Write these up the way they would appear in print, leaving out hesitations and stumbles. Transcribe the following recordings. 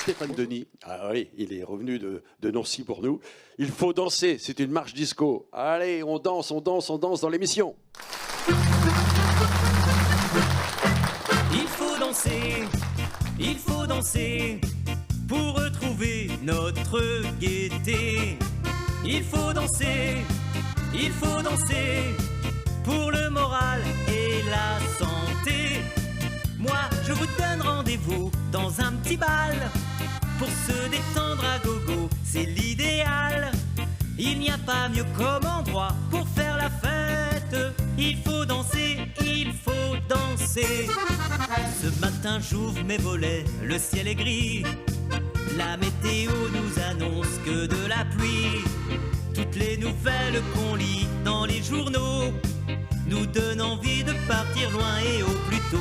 Stéphane Denis. Ah oui, il est revenu de Nancy pour nous. Il faut danser, c'est une marche disco. Allez, on danse, on danse, on danse dans l'émission. Il faut danser pour retrouver notre gaieté. Il faut danser pour le moral et la santé. Moi, je vous donne rendez-vous dans un petit bal pour se détendre à gogo, c'est l'idéal. Il n'y a pas mieux comme endroit pour faire la fête. Il faut danser, il faut danser. Ce matin j'ouvre mes volets, le ciel est gris. La météo nous annonce que de la pluie. Toutes les nouvelles qu'on lit dans les journaux nous donnent envie de partir loin et au plus tôt.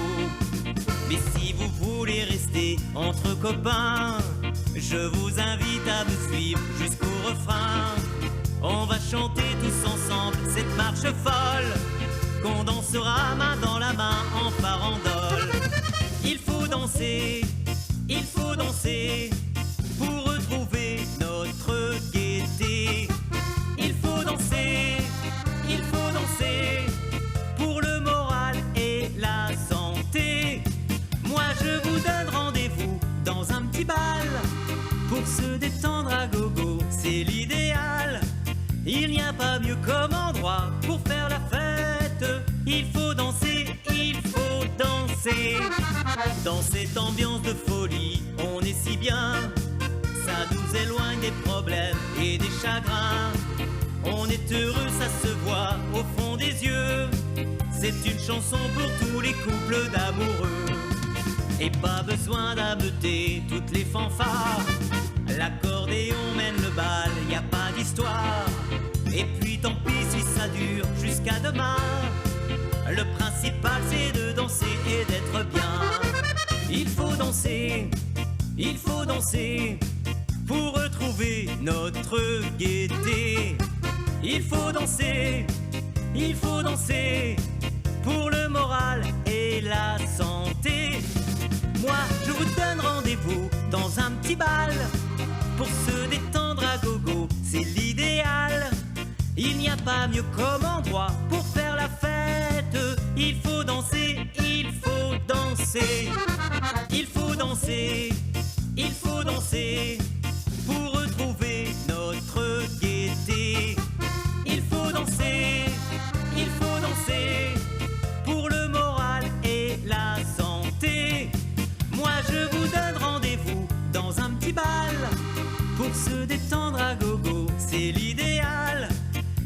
Mais si vous voulez rester entre copains, je vous invite à me suivre jusqu'au refrain. On va chanter tous ensemble cette marche folle qu'on dansera main dans la main en farandole. Il faut danser pour retrouver notre gaieté. Il faut danser pour le moral et la santé. Moi je vous donne rendez-vous dans un petit bal pour se détendre à gogo, c'est l'idéal. Il n'y a pas mieux comme endroit pour faire la fête. Il faut danser, il faut danser. Dans cette ambiance de folie, on est si bien. Ça nous éloigne des problèmes et des chagrins. On est heureux, ça se voit au fond des yeux. C'est une chanson pour tous les couples d'amoureux. Et pas besoin d'ameuter toutes les fanfares. L'accordéon mène le bal, y a pas d'histoire. Et puis tant pis si ça dure jusqu'à demain. Le principal c'est de danser et d'être bien. Il faut danser pour retrouver notre gaieté. Il faut danser pour le moral et la santé. Moi je vous donne rendez-vous dans un petit bal pour se détendre à gogo, c'est l'idéal. Il n'y a pas mieux comme endroit pour faire la fête. Il faut danser, il faut danser. Il faut danser pour retrouver notre gaieté. Il faut danser pour le moral et la santé. Moi je vous donne rendez-vous dans un petit bal pour se détendre à gogo, c'est l'idéal.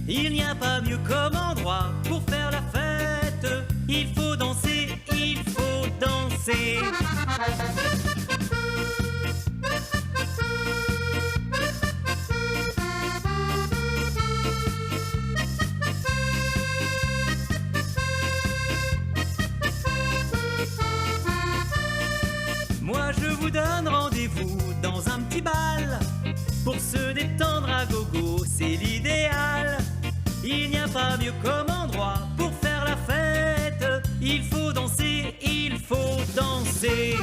Il n'y a pas mieux comme endroit pour faire la fête. Il faut danser, il faut danser. Moi je vous donne rendez-vous dans un petit bal pour se détendre à gogo, c'est l'idéal. Il n'y a pas mieux comme endroit pour faire la fête. Il faut danser, il faut danser.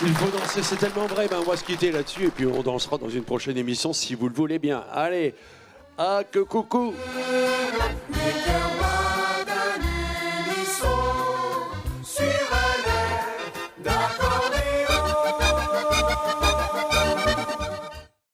Il faut danser, c'est tellement vrai. Ben, on va se quitter là-dessus et puis on dansera dans une prochaine émission si vous le voulez bien. Allez, ah que coucou.